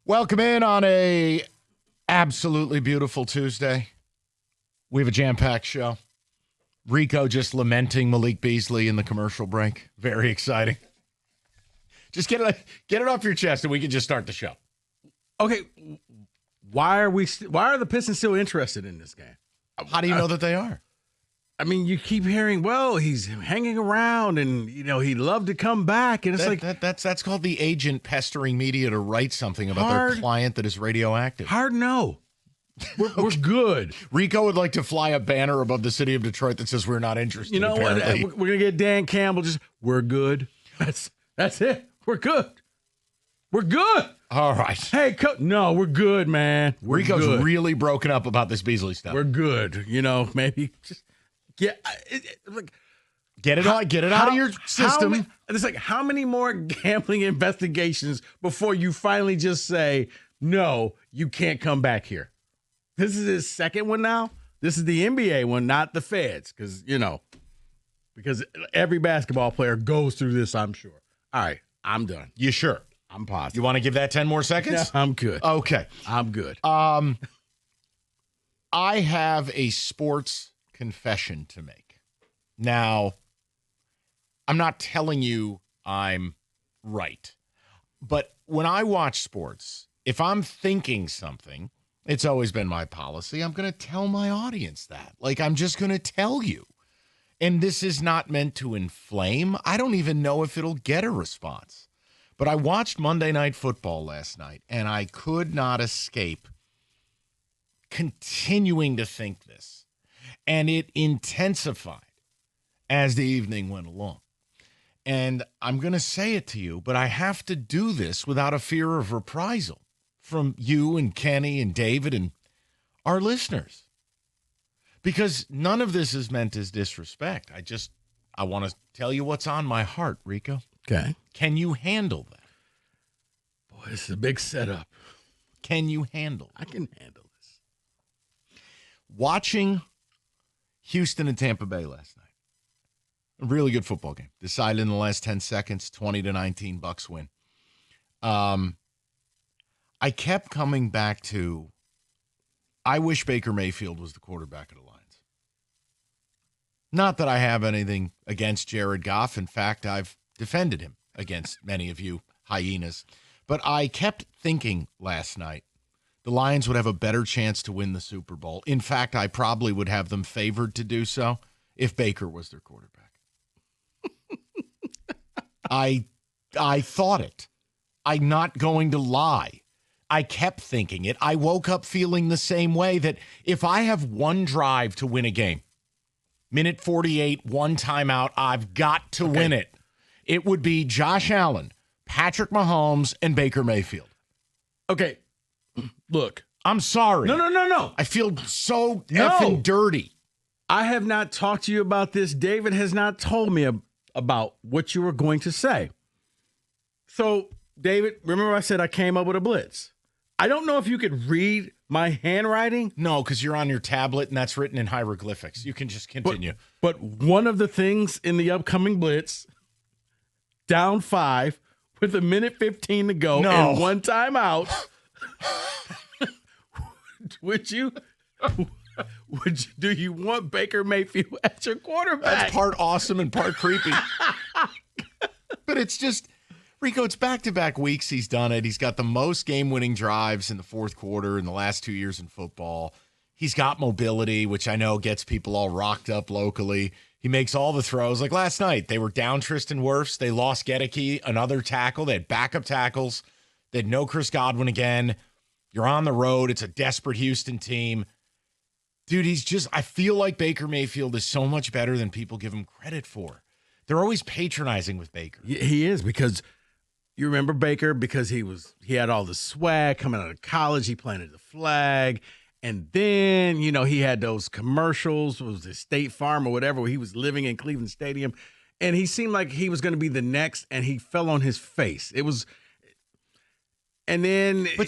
Welcome in on a absolutely beautiful Tuesday. We have a jam-packed show. Rico just lamenting Malik Beasley in the commercial break. Very exciting. Just get it off your chest and we can just start the show. Okay, why are the Pistons still interested in this game? How do you know that they are? I mean, you keep hearing, well, he's hanging around and, he'd love to come back. And it's that's called the agent pestering media to write something about their client that is radioactive. Hard no. We're good. Rico would like to fly a banner above the city of Detroit that says we're not interested. You know what? We're going to get Dan Campbell. We're good. That's it. We're good. We're good. All right. Hey, no, we're good, man. Rico's really broken up about this Beasley stuff. We're good. Maybe just get it out of your system. It's like, how many more gambling investigations before you finally just say, no, you can't come back here? This is his second one now. This is the NBA one, not the feds, because every basketball player goes through this, I'm sure. All right, I'm done. You sure? I'm positive. You want to give that 10 more seconds? No, I'm good. Okay. I'm good. I have a sports confession to make. Now, I'm not telling you I'm right, but when I watch sports, if I'm thinking something, it's always been my policy, I'm going to tell my audience that. I'm just going to tell you. And this is not meant to inflame. I don't even know if it'll get a response. But I watched Monday Night Football last night, and I could not escape continuing to think this. And it intensified as the evening went along. And I'm going to say it to you, but I have to do this without a fear of reprisal from you and Kenny and David and our listeners. Because none of this is meant as disrespect. I want to tell you what's on my heart, Rico. Okay. Can you handle that? Boy, this is a big setup. Can you handle it? I can handle this. Watching Houston and Tampa Bay last night. A really good football game. Decided in the last 10 seconds, 20-19, Bucks win. I kept coming back to, I wish Baker Mayfield was the quarterback of the Lions. Not that I have anything against Jared Goff. In fact, I've defended him against many of you hyenas. But I kept thinking last night the Lions would have a better chance to win the Super Bowl. In fact, I probably would have them favored to do so if Baker was their quarterback. I thought it. I'm not going to lie. I kept thinking it. I woke up feeling the same way, that if I have one drive to win a game, minute 48, one timeout, I've got to win it. It would be Josh Allen, Patrick Mahomes, and Baker Mayfield. Okay, look. I'm sorry. No. I feel so effing dirty. I have not talked to you about this. David has not told me about what you were going to say. So, David, remember I said I came up with a blitz. I don't know if you could read my handwriting. No, because you're on your tablet and that's written in hieroglyphics. You can just continue. But one of the things in the upcoming blitz, down 5 with a minute 15 to go and one timeout. Do you want Baker Mayfield as your quarterback? That's part awesome and part creepy. But it's just, Rico, it's back-to-back weeks he's done it. He's got the most game-winning drives in the fourth quarter in the last 2 years in football. He's got mobility, which I know gets people all rocked up locally. He makes all the throws. Like last night, they were down Tristan Wirfs. They lost Getty, another tackle. They had backup tackles. They had no Chris Godwin again. You're on the road. It's a desperate Houston team. Dude, I feel like Baker Mayfield is so much better than people give him credit for. They're always patronizing with Baker. He is, because you remember Baker because he had all the swag coming out of college. He planted the flag. And then, he had those commercials, was it State Farm or whatever, where he was living in Cleveland Stadium. And he seemed like he was going to be the next, and he fell on his face. But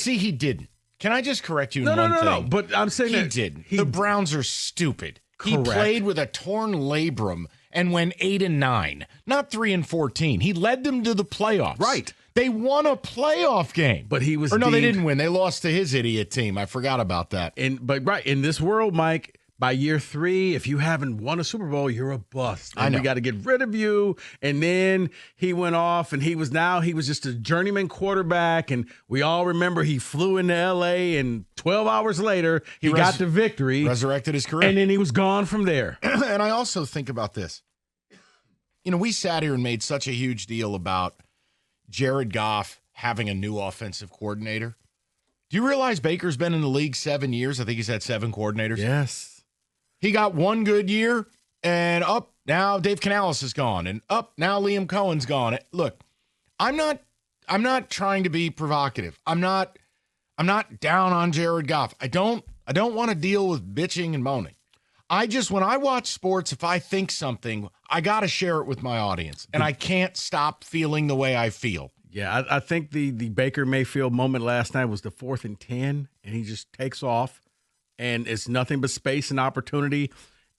see, he didn't. Can I just correct you in one thing? No. But I'm saying he didn't. The Browns are stupid. Correct. He played with a torn labrum and went 8-9, not 3-14. He led them to the playoffs. Right. They won a playoff game. But he was they didn't win. They lost to his idiot team. I forgot about that. But in this world, Mike, by year 3, if you haven't won a Super Bowl, you're a bust. And I know. we got to get rid of you. And then he went off, and he was just a journeyman quarterback. And we all remember he flew into L.A., and 12 hours later, he got the victory. Resurrected his career. And then he was gone from there. And I also think about this. We sat here and made such a huge deal about Jared Goff having a new offensive coordinator. Do you realize Baker's been in the league 7 years? I think he's had 7 coordinators. Yes. He got one good year, and now Dave Canales is gone, and now Liam Cohen's gone. Look, I'm not trying to be provocative. I'm not down on Jared Goff. I don't want to deal with bitching and moaning. When I watch sports, if I think something, I got to share it with my audience, and I can't stop feeling the way I feel. Yeah, I think the Baker Mayfield moment last night was the 4th and 10, and he just takes off. And it's nothing but space and opportunity.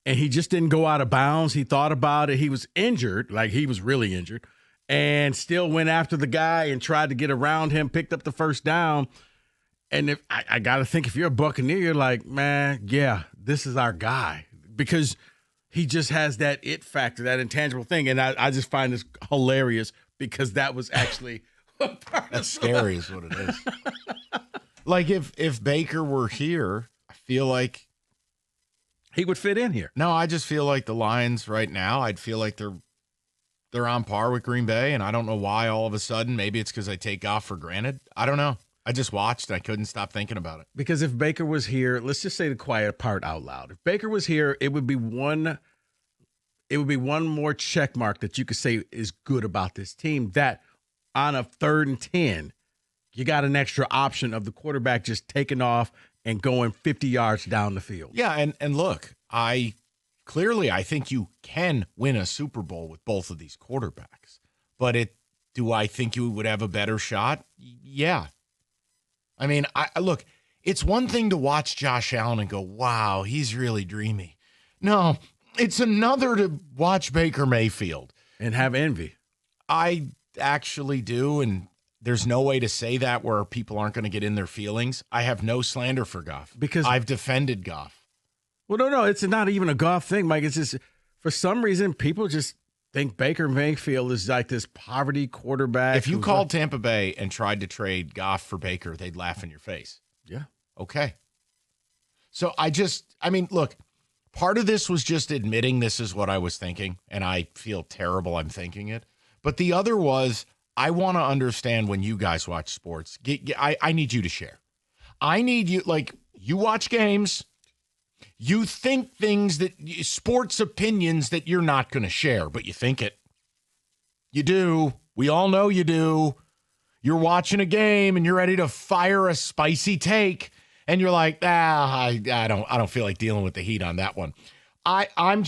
And he just didn't go out of bounds. He thought about it. He was injured, like he was really injured, and still went after the guy and tried to get around him, picked up the first down. And I got to think, if you're a Buccaneer, you're like, man, yeah, this is our guy. Because he just has that it factor, that intangible thing. And I just find this hilarious because that was actually that's scary is what it is. Like if Baker were here, I feel like he would fit in here. No, I just feel like the Lions right now, I'd feel like they're on par with Green Bay, and I don't know why all of a sudden. Maybe it's because I take Goff for granted. I don't know. I just watched, and I couldn't stop thinking about it. Because if Baker was here, let's just say the quiet part out loud. If Baker was here, it would be one more check mark that you could say is good about this team, that on a 3rd and 10, you got an extra option of the quarterback just taking off and going 50 yards down the field. Yeah, and look, I think you can win a Super Bowl with both of these quarterbacks. But do I think you would have a better shot? Yeah. I mean, look, it's one thing to watch Josh Allen and go, wow, he's really dreamy. No, it's another to watch Baker Mayfield. And have envy. I actually do, and there's no way to say that where people aren't going to get in their feelings. I have no slander for Goff because I've defended Goff. Well, no, it's not even a Goff thing, Mike. It's just for some reason people just think Baker Mayfield is like this poverty quarterback. If you called Tampa Bay and tried to trade Goff for Baker, they'd laugh in your face. Yeah. Okay. So look, part of this was just admitting this is what I was thinking, and I feel terrible I'm thinking it. But the other was, I want to understand when you guys watch sports. I need you to share. I need you, like, you watch games. You think things sports opinions that you're not going to share, but you think it. You do. We all know you do. You're watching a game and you're ready to fire a spicy take, and you're like, I don't feel like dealing with the heat on that one. I'm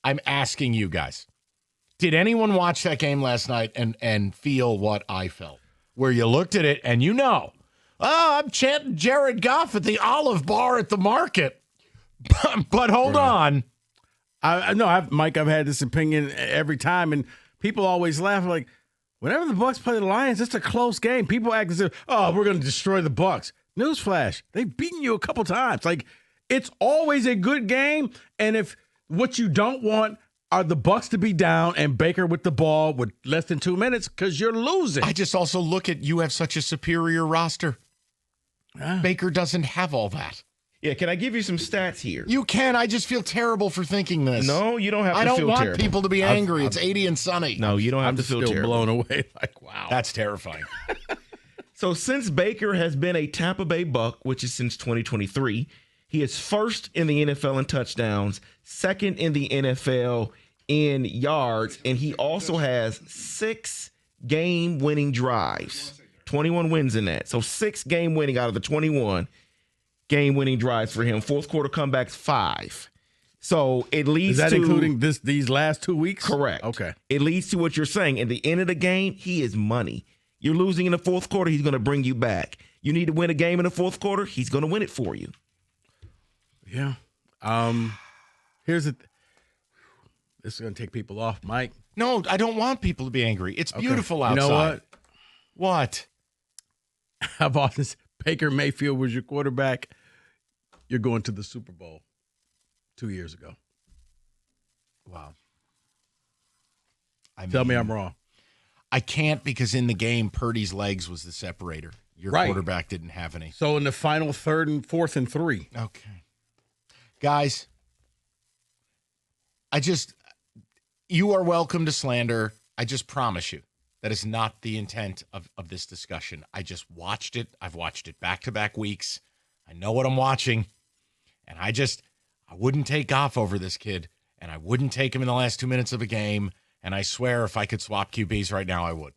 asking you guys. Did anyone watch that game last night and feel what I felt? Where you looked at it and I'm chanting Jared Goff at the Olive Bar at the market. But hold on. Mike, I've had this opinion every time, and people always laugh like, whenever the Bucs play the Lions, it's a close game. People act as if, we're going to destroy the Bucs. Newsflash, they've beaten you a couple times. Like, it's always a good game, and if what you don't want are the Bucs to be down and Baker with the ball with less than 2 minutes, because you're losing. I just also look at, you have such a superior roster. Baker doesn't have all that. Yeah, can I give you some stats here? You can. I just feel terrible for thinking this. No, you don't have to feel terrible. I don't want people to be angry. It's 80 and sunny. No, you don't have to feel terrible. I'm still blown away. Like, wow. That's terrifying. So since Baker has been a Tampa Bay Buck, which is since 2023, he is first in the NFL in touchdowns, second in the NFL in yards, and he also has 6 game-winning drives. 21 wins in that. So 6 game-winning out of the 21 game-winning drives for him. Fourth quarter comebacks, 5. So it leads to... Is that including these last 2 weeks? Correct. Okay. It leads to what you're saying. At the end of the game, he is money. You're losing in the fourth quarter, he's going to bring you back. You need to win a game in the fourth quarter, he's going to win it for you. Yeah. This is going to take people off, Mike. No, I don't want people to be angry. It's beautiful outside. You know what? What? I've often said Baker Mayfield was your quarterback. You're going to the Super Bowl 2 years ago. Wow. Tell me I'm wrong. I can't, because in the game, Purdy's legs was the separator. Your quarterback didn't have any. So in the final 3rd and 4th and 3. Okay. Guys, you are welcome to slander. I just promise you that is not the intent of this discussion. I just watched it. I've watched it back-to-back weeks. I know what I'm watching. And I wouldn't take Goff over this kid. And I wouldn't take him in the last 2 minutes of a game. And I swear if I could swap QBs right now, I would.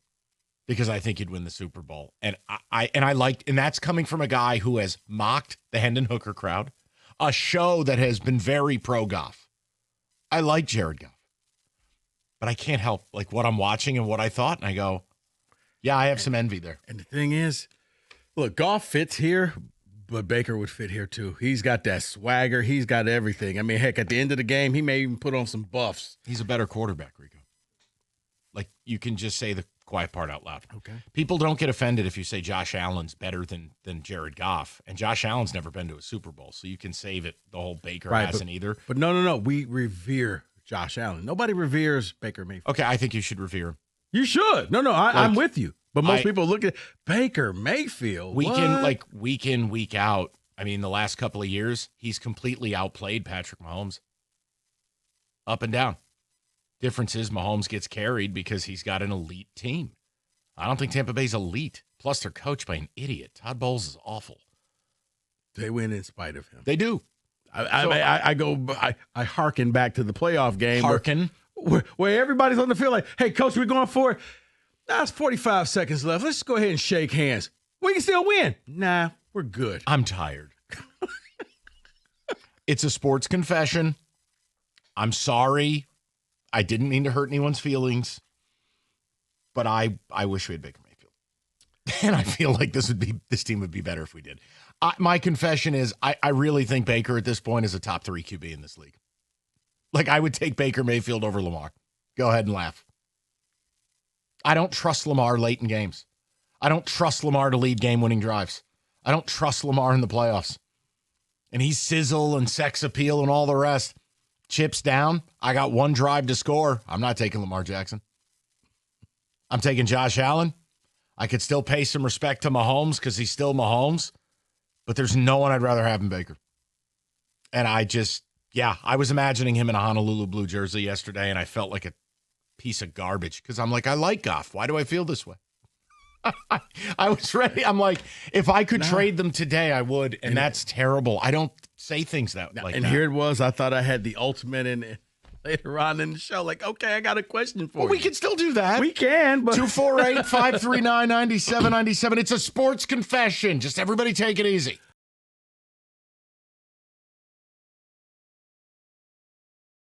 Because I think he'd win the Super Bowl. And and that's coming from a guy who has mocked the Hendon Hooker crowd, a show that has been very pro-Goff. I like Jared Goff. But I can't help what I'm watching and what I thought. And I go, yeah, I have some envy there. And the thing is, look, Goff fits here, but Baker would fit here too. He's got that swagger. He's got everything. I mean, heck, at the end of the game, he may even put on some buffs. He's a better quarterback, Rico. You can just say the quiet part out loud. Okay. People don't get offended if you say Josh Allen's better than Jared Goff. And Josh Allen's never been to a Super Bowl, so you can save it. The whole Baker hasn't either. But no. We revere Josh Allen. Nobody reveres Baker Mayfield. Okay, I think you should revere him. You should. No, I'm with you. But most people look at Baker Mayfield. Week in, week out. I mean, the last couple of years, he's completely outplayed Patrick Mahomes. Up and down. Difference is Mahomes gets carried because he's got an elite team. I don't think Tampa Bay's elite. Plus, they're coached by an idiot. Todd Bowles is awful. They win in spite of him. They do. I hearken back to the playoff game. Where everybody's on the field like, hey, coach, we're going for it. That's 45 seconds left. Let's go ahead and shake hands. We can still win. Nah, we're good. I'm tired. It's a sports confession. I'm sorry. I didn't mean to hurt anyone's feelings. But I wish we had Baker Mayfield. And I feel like this team would be better if we did. My confession is I really think Baker at this point is a top 3 QB in this league. I would take Baker Mayfield over Lamar. Go ahead and laugh. I don't trust Lamar late in games. I don't trust Lamar to lead game-winning drives. I don't trust Lamar in the playoffs. And he's sizzle and sex appeal and all the rest. Chips down. I got one drive to score. I'm not taking Lamar Jackson. I'm taking Josh Allen. I could still pay some respect to Mahomes because he's still Mahomes. But there's no one I'd rather have than Baker. And I was imagining him in a Honolulu blue jersey yesterday, and I felt like a piece of garbage because I'm like, I like Goff. Why do I feel this way? I was ready. I'm like, if I could trade them today, I would. And that's terrible. I don't say things like that. And here it was. I thought I had the ultimate in it. Later on in the show, okay, I got a question for you. We can still do that. We can, but 248-539-9797. It's a sports confession. Just everybody take it easy.